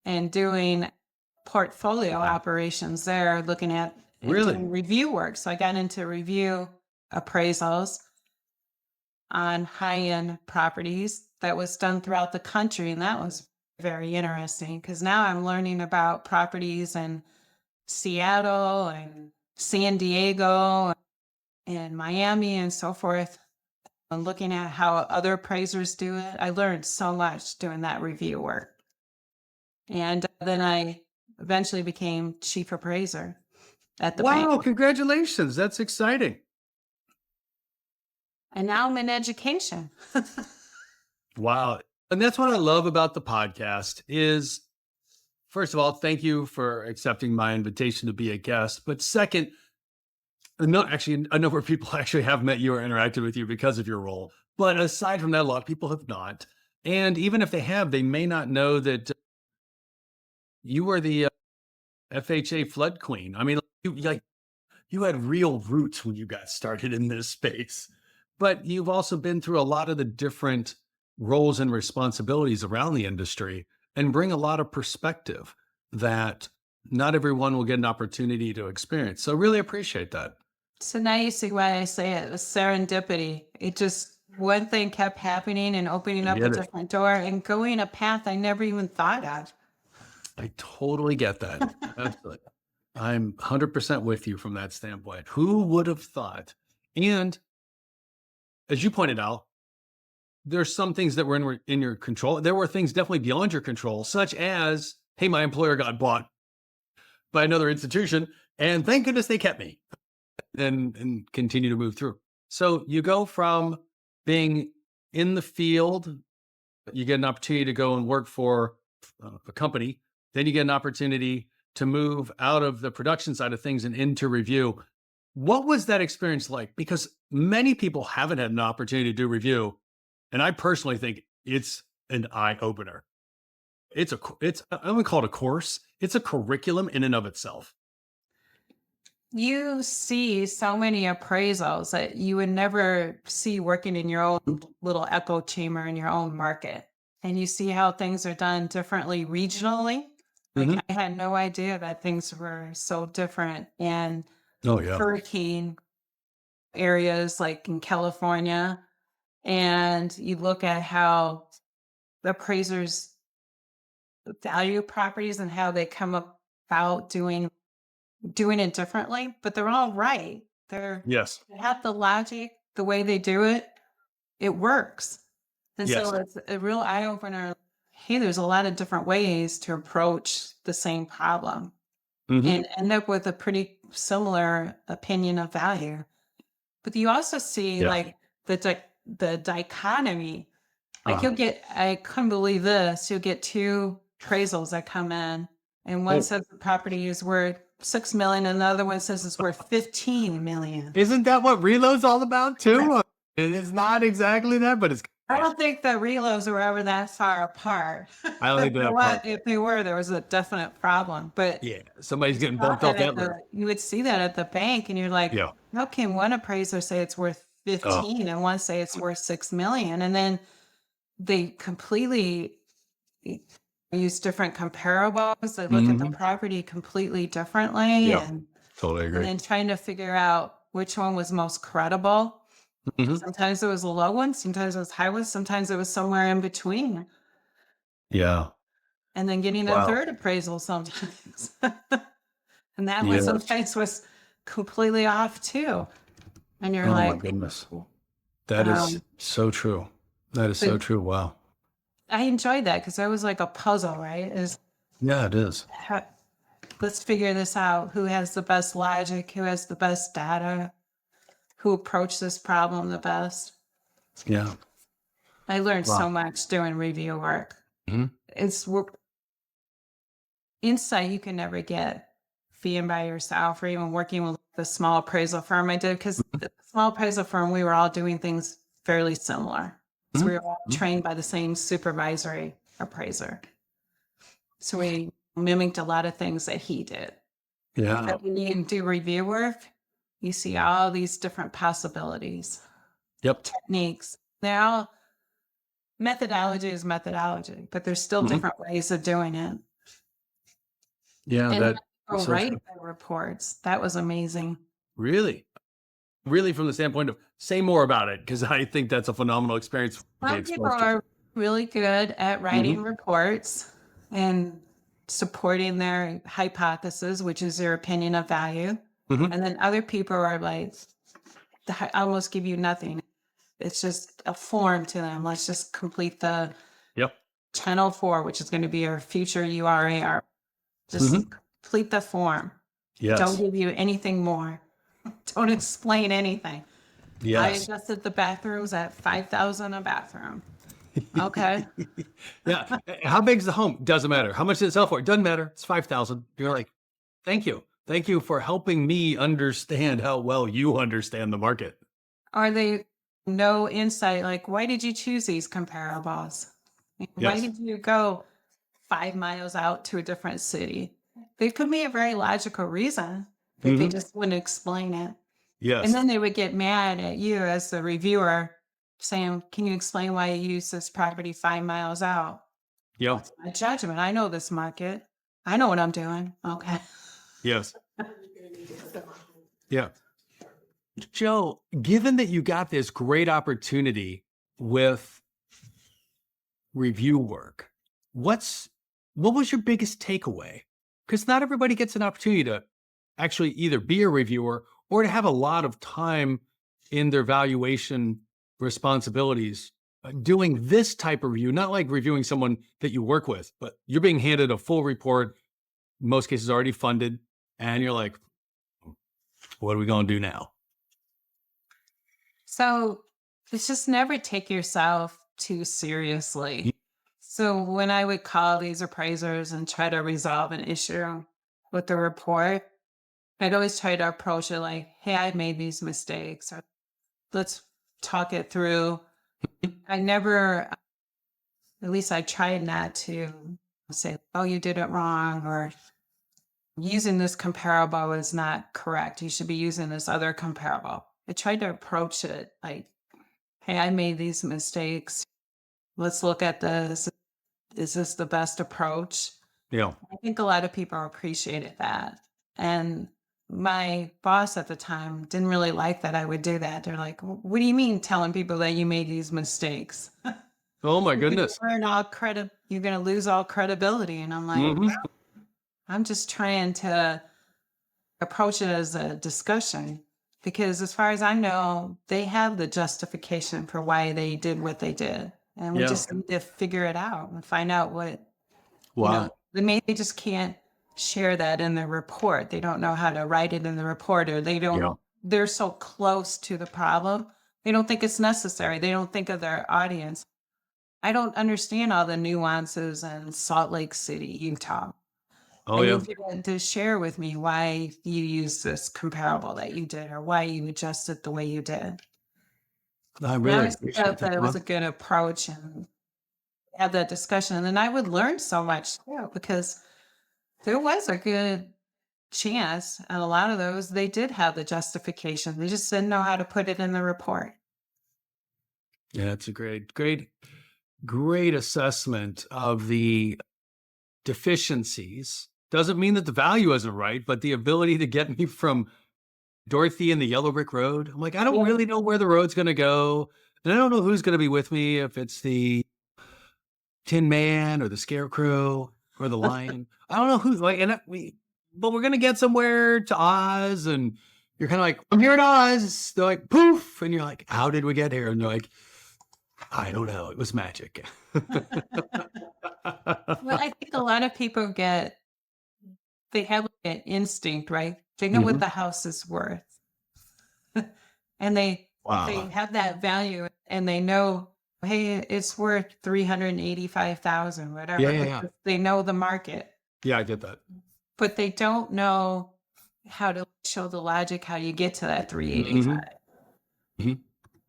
and doing portfolio operations there, looking at and Really? doing review work. So I got into review appraisals on high-end properties that was done throughout the country. And that was very interesting because now I'm learning about properties in Seattle and San Diego and Miami and so forth. And looking at how other appraisers do it, I learned so much doing that review work. And then I eventually became chief appraiser at the Wow. bank. Congratulations. That's exciting. And now I'm in education. Wow. And that's what I love about the podcast is, first of all, thank you for accepting my invitation to be a guest. But second, no, actually, a number of people actually have met you or interacted with you because of your role. But aside from that, a lot of people have not. And even if they have, they may not know that you were the FHA flood queen. I mean, you had real roots when you got started in this space, but you've also been through a lot of the different roles and responsibilities around the industry and bring a lot of perspective that not everyone will get an opportunity to experience. So really appreciate that. So now you see why I say it was serendipity. It just, one thing kept happening and opening up a Get it. different door and going a path I never even thought of. I totally get that. Absolutely. I'm 100% with you from that standpoint. Who would have thought? And as you pointed out, there's some things that were in your control. There were things definitely beyond your control, such as, hey, my employer got bought by another institution, and thank goodness they kept me and continue to move through. So you go from being in the field, you get an opportunity to go and work for a company. Then you get an opportunity to move out of the production side of things and into review. What was that experience like? Because many people haven't had an opportunity to do review. And I personally think it's an eye opener. I wouldn't call it a course. It's a curriculum in and of itself. You see so many appraisals that you would never see working in your own little echo chamber in your own market. And you see how things are done differently regionally. Like I had no idea that things were so different. And Oh, yeah. hurricane areas like in California, and you look at how the appraisers value properties and how they come about doing it differently, but they're all right. Yes. They have the logic, the way they do it, it works. And Yes. so it's a real eye opener. Hey, there's a lot of different ways to approach the same problem and end up with a pretty similar opinion of value. But you also see Yeah. like the dichotomy. Like I couldn't believe this. You'll get two appraisals that come in, and one says the property is worth 6 million, and the other one says it's worth 15 million. Isn't that what reload's all about too? It's not exactly that, but it's. I don't think the reloads were ever that far apart. I don't think that part. If they were, there was a definite problem. But Yeah, somebody's getting thought bumped off that that. you would see that at the bank, and you're like, Yeah. how can one appraiser say it's worth 15 and one say it's worth 6 million? And then they completely use different comparables. They look at the property completely differently. Yeah, And totally agree. then trying to figure out which one was most credible. Sometimes it was a low one, sometimes it was high one, sometimes it was somewhere in between. Yeah. And then getting a third appraisal sometimes. And that one Yes. sometimes was completely off too. And you're Oh my like, goodness. That is so true. That is so true. Wow. I enjoyed that because that was like a puzzle, right? Yeah, it is. Let's figure this out. Who has the best logic? Who has the best data? Who approached this problem the best? Yeah. I learned so much doing review work. It's insight you can never get being by yourself or even working with the small appraisal firm I did, because the small appraisal firm, we were all doing things fairly similar. So we were all trained by the same supervisory appraiser. So we mimicked a lot of things that he did. Yeah. But when you do review work, you see all these different possibilities, Yep. techniques. They're all methodology is methodology, but there's still different ways of doing it. Yeah. And That so write true. the reports. That was amazing. Really, really, from the standpoint of say more about it, because I think that's a phenomenal experience. to be Some people exposed to. are really good at writing reports and supporting their hypothesis, which is their opinion of value. And then other people are like, almost give you nothing. It's just a form to them. Let's just complete the Yep. 1004, which is going to be our future URAR. Just complete the form. Yes. Don't give you anything more. Don't explain anything. I Yes. adjusted the bathrooms at $5,000 a bathroom. Okay. Yeah. How big's the home? Doesn't matter. How much did it sell for? It doesn't matter. It's 5,000. You're like, thank you. Thank you for helping me understand how well you understand the market. Are they no insight? Like, why did you choose these comparables? Why Yes. did you go 5 miles out to a different city? There could be a very logical reason, but they just wouldn't explain it. Yes. And then they would get mad at you as the reviewer saying, can you explain why you use this property 5 miles out? Yeah. My judgment. I know this market. I know what I'm doing. Okay. Yes. Yeah. Joe, given that you got this great opportunity with review work, what was your biggest takeaway? Because not everybody gets an opportunity to actually either be a reviewer or to have a lot of time in their valuation responsibilities doing this type of review, not like reviewing someone that you work with, but you're being handed a full report, in most cases already funded, and you're like, what are we going to do now? So it's just never take yourself too seriously. So when I would call these appraisers and try to resolve an issue with the report, I'd always try to approach it like, hey, I made these mistakes. Or let's talk it through. I never, at least I tried not to say, oh, you did it wrong, or using this comparable is not correct. You should be using this other comparable. I tried to approach it like, hey, I made these mistakes. Let's look at this. Is this the best approach? Yeah. I think a lot of people appreciated that. And my boss at the time didn't really like that I would do that. They're like, what do you mean telling people that you made these mistakes? Oh my You're gonna goodness. earn all credit. You're going to lose all credibility. And I'm like, Hmm. I'm just trying to approach it as a discussion because as far as I know, they have the justification for why they did what they did. And we Yeah. just need to figure it out and find out what, Wow. they just can't share that in the report. They don't know how to write it in the report, or Yeah. they're so close to the problem. They don't think it's necessary. They don't think of their audience. I don't understand all the nuances in Salt Lake City, Utah. Oh I yeah. need you to share with me why you used this comparable that you did or why you adjusted the way you did. I And I really always appreciate felt that that. it was Well, a good approach and have that discussion. And then I would learn so much too, because there was a good chance, and a lot of those, they did have the justification. They just didn't know how to put it in the report. yeah, it's a great assessment of the deficiencies. Doesn't mean that the value isn't right, but the ability to get me from Dorothy and the Yellow Brick Road. I'm like, I don't Yeah. really know where the road's going to go. And I don't know who's going to be with me, if it's the Tin Man or the Scarecrow or the Lion. I don't know who's like, but we're going to get somewhere to Oz. And you're kind of like, I'm here at Oz. They're like, poof. And you're like, how did we get here? And they're like, I don't know. It was magic. Well, I think a lot of people they have like an instinct, right? They know what Mhm. the house is worth. And they Wow. have that value and they know, hey, it's worth 385,000, Yeah, whatever, yeah, yeah. because they know the market, Yeah, I get that. but they don't know how to show the logic, how you get to that 385. Mhm. Mhm.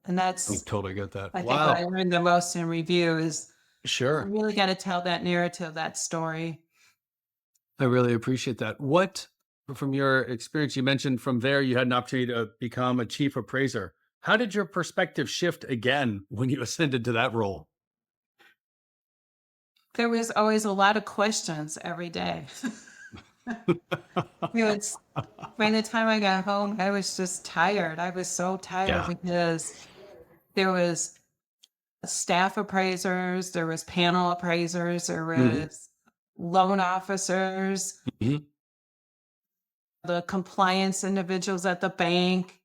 And I that's, totally get that. I think, what I Wow. learned the most in review is you Sure. really got to tell that narrative, that story. I really appreciate that. From your experience, you mentioned from there you had an opportunity to become a chief appraiser. How did your perspective shift again when you ascended to that role? There was always a lot of questions every day. It's by the time I got home, I was just tired. I was so tired Yeah. because there was staff appraisers, there was panel appraisers, there Mhm. was loan officers, Mhm. the compliance individuals at the bank.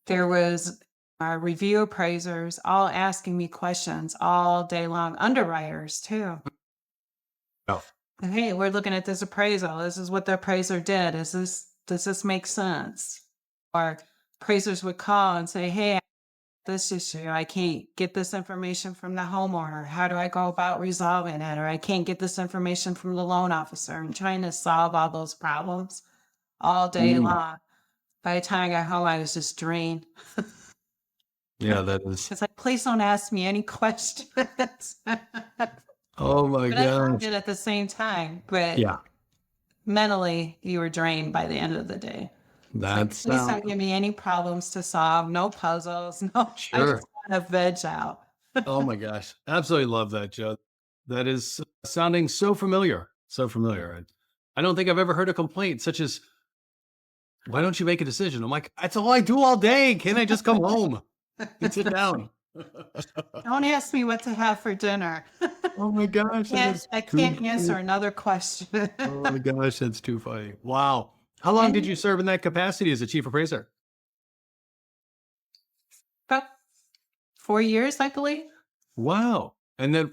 There was review appraisers all asking me questions all day long, underwriters too. Oh, Hey, we're looking at this appraisal. This is what the appraiser did. Does this make sense? Or appraisers would call and say, hey, this issue, I can't get this information from the homeowner. How do I go about resolving it? Or I can't get this information from the loan officer. I'm trying to solve all those problems all day mm. long. By the time I got home, I was just drained. Yeah, that is. It's like, please don't ask me any questions. But Oh my I loved gosh. it at the same time. But Yeah, mentally, you were drained by the end of the day. It's like, that's please don't give me any problems to solve, no puzzles, no, I just sure. want to veg out. Oh my gosh. Absolutely love that, Joe. That is sounding so familiar. So familiar. I don't think I've ever heard a complaint such as, why don't you make a decision? I'm like, that's all I do all day. Can't I just come home and sit down? Don't ask me what to have for dinner. Oh my gosh, that is I too can't answer funny. another question. Oh my gosh, that's too funny. Wow. How long did And you serve in that capacity as a chief appraiser? about 4 years, I believe. Wow. And then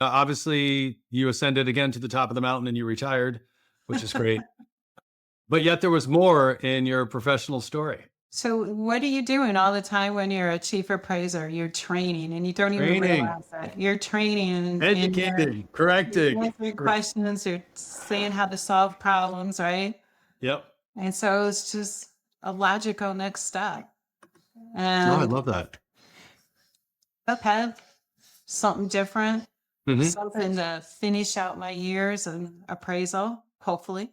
obviously you ascended again to the top of the mountain and you retired, which is great. But yet there was more in your professional story. So what are you doing all the time when you're a chief appraiser? You're training and you don't even Training, realize it. You're training and educating, you're correcting. answering questions, you're saying how to solve problems, right? Yep. And so it's just a logical next step. No, I And love that. okay, something different, Mhm. something to finish out my years in appraisal, hopefully.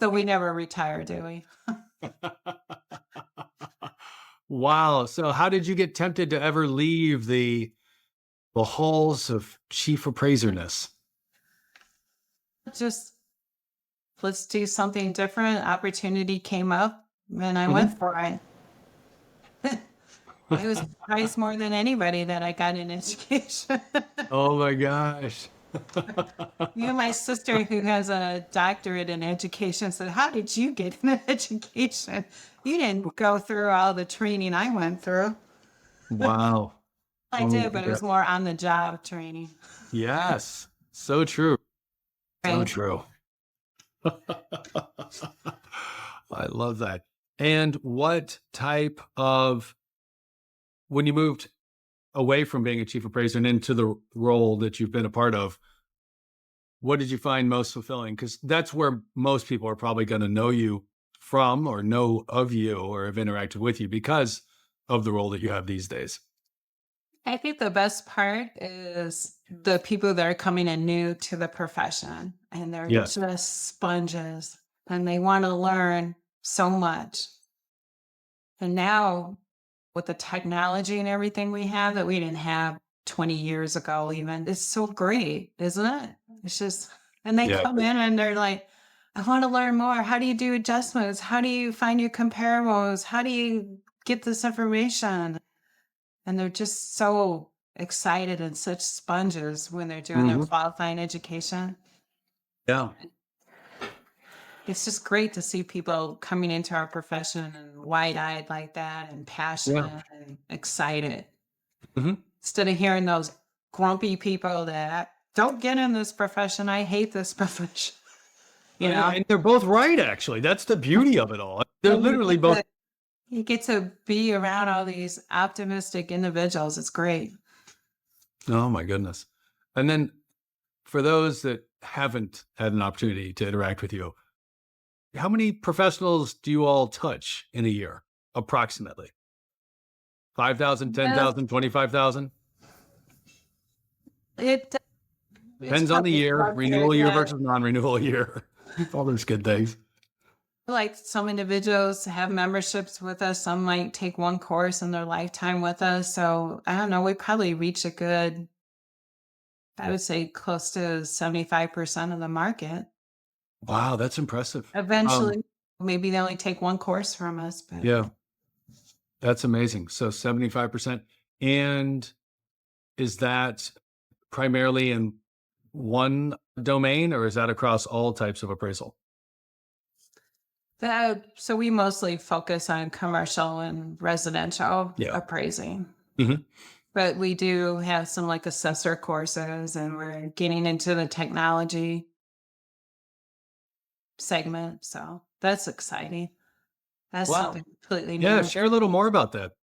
So we never retire, do we? Wow. So how did you get tempted to ever leave the halls of chief appraiserness? Just let's do something different. Opportunity came up and I went for it. I was surprised more than anybody that I got an education. Oh my gosh. You know, my sister, who has a doctorate in education, said, "How did you get an education? You didn't go through all the training I went through." Wow. I Oh did, my but it was God. more on the job training. Yes. So true. So Right. true. I love that. And what type of, when you moved away from being a chief appraiser and into the role that you've been a part of, what did you find most fulfilling? Because that's where most people are probably going to know you from or know of you or have interacted with you because of the role that you have these days. I think the best part is the people that are coming in new to the profession, and they're Yes. just sponges and they want to learn so much. And now with the technology and everything we have that we didn't have 20 years ago, even, it's so great, isn't it? It's just, and they Yeah. come in and they're like, I want to learn more. How do you do adjustments? How do you find your comparables? How do you get this information? And they're just so excited and such sponges when they're doing their Mhm. qualifying education. Yeah. It's just great to see people coming into our profession and wide-eyed like that and passionate and excited. Mhm. Instead of hearing those grumpy people that don't get in this profession, I hate this profession. You know, And they're both right, actually. That's the beauty of it all. They're literally both. you get to be around all these optimistic individuals. It's great. Oh, my goodness. And then for those that haven't had an opportunity to interact with you, how many professionals do you all touch in a year, approximately? 5,000, 10,000, 25,000? It Depends on the year, renewal year versus non-renewal year. All those good things. like some individuals have memberships with us. Some might take one course in their lifetime with us. So I don't know. We probably reach a good, I would say, close to 75% of the market. Wow, that's impressive. Eventually, maybe they only take one course from us, but Yeah, that's amazing. So 75%. And is that primarily in one domain or is that across all types of appraisal? so we mostly focus on commercial and residential Yeah. appraising. Mhm. But we do have some like assessor courses, and we're getting into the technology segment. So that's exciting. That's Wow. something completely Yeah, new. share a little more about that.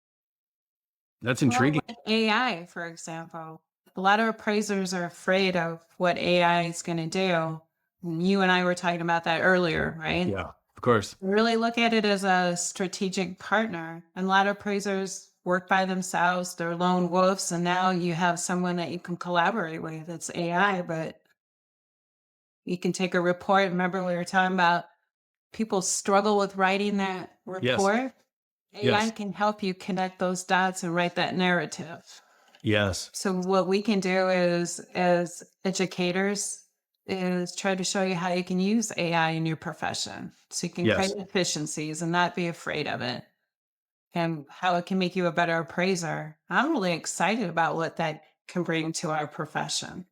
That's Well, intriguing. with AI, for example, a lot of appraisers are afraid of what AI is going to do. And you and I were talking about that earlier, right? Yeah, of course. Really look at it as a strategic partner. And a lot of appraisers work by themselves, they're lone wolves, and now you have someone that you can collaborate with. It's AI, but you can take a report. Remember, we were talking about people struggle with writing that Yes. report. AI Yes. can help you connect those dots and write that narrative. Yes. So what we can do is, as educators, is try to show you how you can use AI in your profession, so you can Yes. create efficiencies and not be afraid of it, and how it can make you a better appraiser. I'm really excited about what that can bring to our profession.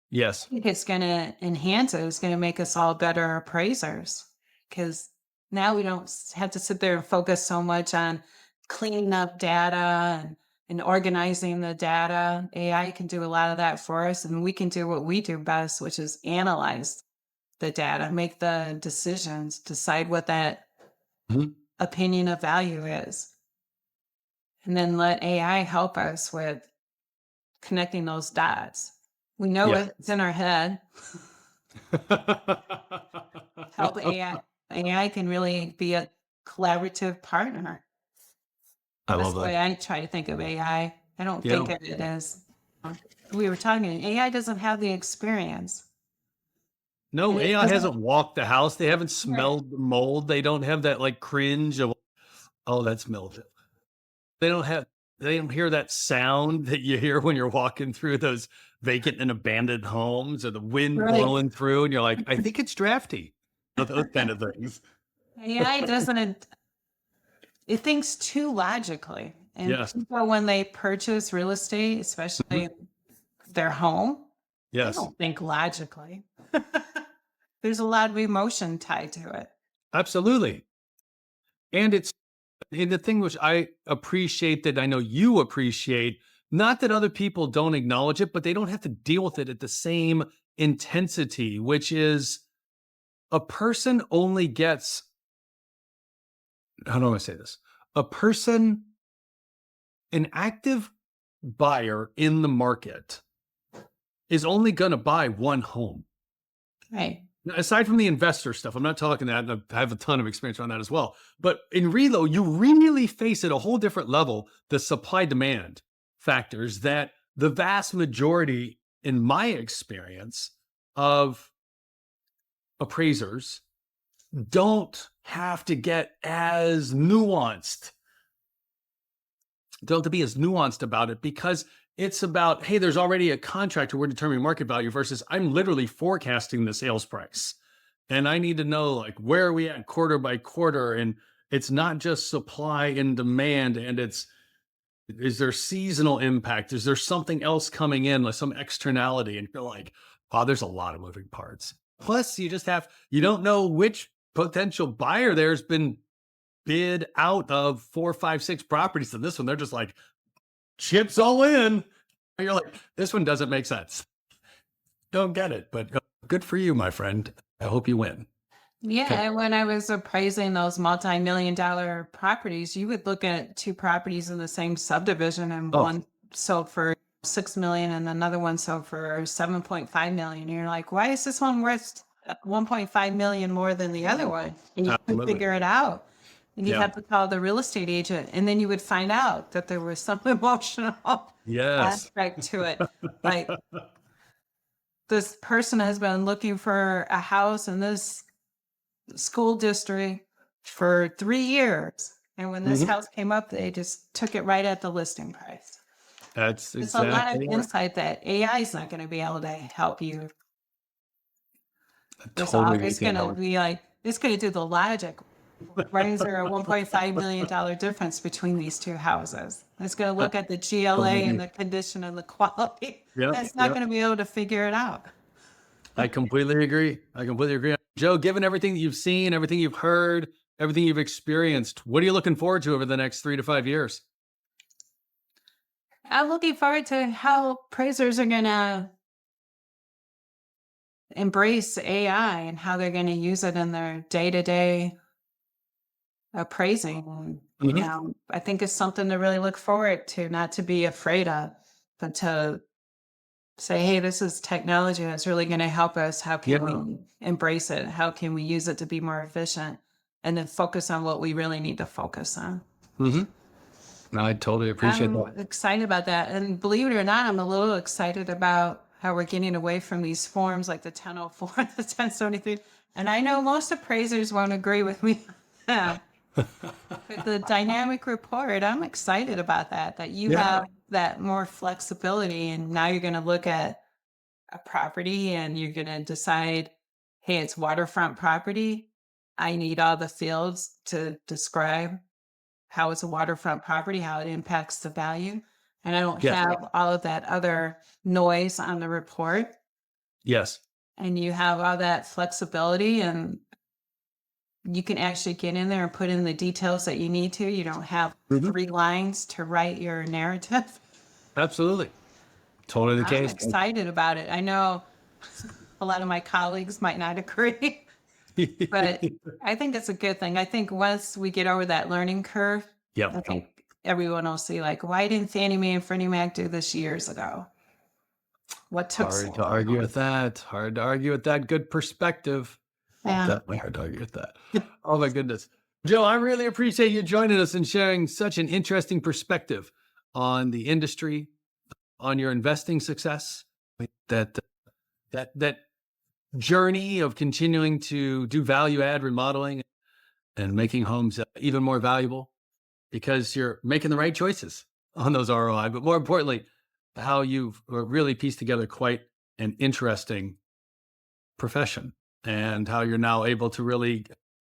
Yes. I think it's going to enhance it. It's going to make us all better appraisers, because now we don't have to sit there and focus so much on cleaning up data and organizing the data. AI can do a lot of that for us, and we can do what we do best, which is analyze the data, make the decisions, decide what that Mhm. opinion of value is, and then let AI help us with connecting those dots. We know Yeah. it's in our head. Help AI. AI can really be a collaborative partner. I That's love the that. way I try to think of AI. I don't think Yeah. of it as, we were talking, AI doesn't have the experience. No, And it AI doesn't, hasn't walked the house. They haven't right. smelled the mold. They don't have that like cringe of, oh, that's mildew. They don't have, they don't hear that sound that you hear when you're walking through those vacant and abandoned homes or the wind Right. blowing through and you're like, I think it's drafty. those kind of things. AI doesn't, it thinks too logically. And Yes. people, when they purchase real estate, especially their home, they Yes. don't think logically. There's a lot of emotion tied to it. Absolutely. And the thing which I appreciate, that I know you appreciate, not that other people don't acknowledge it, but they don't have to deal with it at the same intensity, which is a person only gets, how do I say this? An active buyer in the market is only going to buy one home. Right. Now, aside from the investor stuff, I'm not talking that, and I have a ton of experience on that as well. But in relo, you really face at a whole different level the supply-demand factors that the vast majority, in my experience, of appraisers don't have to get as nuanced. Don't have to be as nuanced about it, because it's about, hey, there's already a contract where we're determining market value versus I'm literally forecasting the sales price. And I need to know, like, where are we at quarter by quarter? And it's not just supply and demand. And is there seasonal impact? Is there something else coming in, like some externality? And you're like, oh, there's a lot of moving parts. Plus, you don't know which potential buyer there's been bid out of 4, 5, 6 properties. And this one, they're just like, chips all in. And you're like, this one doesn't make sense. Don't get it, but good for you, my friend. I hope you win. Yeah, Okay. and when I was appraising those multi-million-dollar properties, you would look at 2 properties in the same subdivision, and Oh. one sold for $6 million and another one sold for $7.5 million. And you're like, why is this one worth $1.5 million more than the other one? And you can Absolutely. figure it out. And you'd Yeah. have to call the real estate agent, and then you would find out that there was some emotional Yes. aspect to it. Like, this person has been looking for a house in this school district for 3 years. And when this house came up, they just took it right at the listing price. That's It's a lot of exactly right. insight that AI is not going to be able to help you. Totally It's going to be like, it's going to do the logic. Why is there a $1.5 million difference between these 2 houses? It's going to look at the GLA and the condition and the quality. Yep, It's not yep. going to be able to figure it out. I completely agree. Joe, given everything that you've seen, everything you've heard, everything you've experienced, what are you looking forward to over the next 3 to 5 years? I'm looking forward to how appraisers are going to embrace AI and how they're going to use it in their day-to-day appraising. I think it's something to really look forward to, not to be afraid of, but to say, hey, this is technology that's really going to help us. How can we embrace it? How can we use it to be more efficient? And then focus on what we really need to focus on. No, I totally appreciate I'm that. excited about that. And believe it or not, I'm a little excited about how we're getting away from these forms like the 1004, the 1073. And I know most appraisers won't agree with me. But the dynamic report, I'm excited about that you have that more flexibility. And now you're going to look at a property and you're going to decide, hey, it's waterfront property. I need all the fields to describe how it's a waterfront property, how it impacts the value. And I don't have all of that other noise on the report. Yes. And you have all that flexibility, and you can actually get in there and put in the details that you need to. You don't have 3 lines to write your narrative. Absolutely. Totally the I'm case. excited about it. I know a lot of my colleagues might not agree, but I think it's a good thing. I think once we get over that learning curve, I think everyone will see, like, why didn't Fannie Mae and Freddie Mac do this years ago? What took so Hard to long? argue with that. Hard to argue with that. Good perspective. Yeah. Definitely hard to argue with that. Oh my goodness. Joe, I really appreciate you joining us and sharing such an interesting perspective on the industry, on your investing success, that journey of continuing to do value add remodeling and making homes even more valuable, because you're making the right choices on those ROI, but more importantly, how you've really pieced together quite an interesting profession and how you're now able to really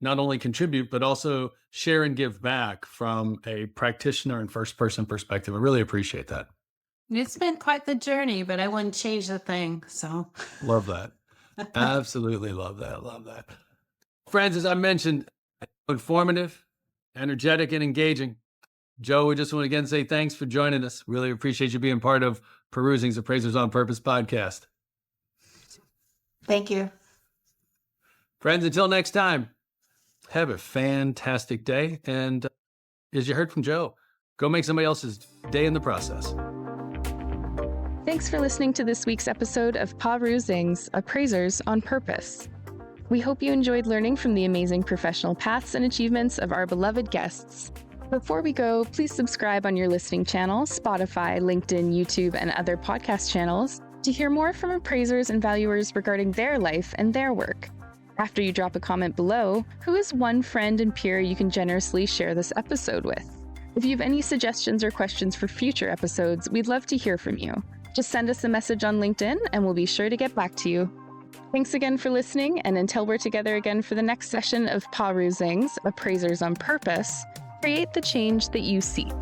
not only contribute, but also share and give back from a practitioner and first person perspective. I really appreciate that. It's been quite the journey, but I wouldn't change a thing. So Love that. Absolutely love that. Love that. Friends, as I mentioned, informative, energetic, and engaging. Jo, we just want to again say thanks for joining us. Really appreciate you being part of Perusing's Appraisers on Purpose podcast. thank you. Friends, until next time, have a fantastic day. And as you heard from Jo, go make somebody else's day in the process. Thanks for listening to this week's episode of Perusing's Appraisers on Purpose. We hope you enjoyed learning from the amazing professional paths and achievements of our beloved guests. Before we go, please subscribe on your listening channel, Spotify, LinkedIn, YouTube, and other podcast channels to hear more from appraisers and valuers regarding their life and their work. After you drop a comment below, who is one friend and peer you can generously share this episode with? If you have any suggestions or questions for future episodes, we'd love to hear from you. Just send us a message on LinkedIn and we'll be sure to get back to you. Thanks again for listening, and until we're together again for the next session of Perusing's Appraisers on Purpose, create the change that you seek.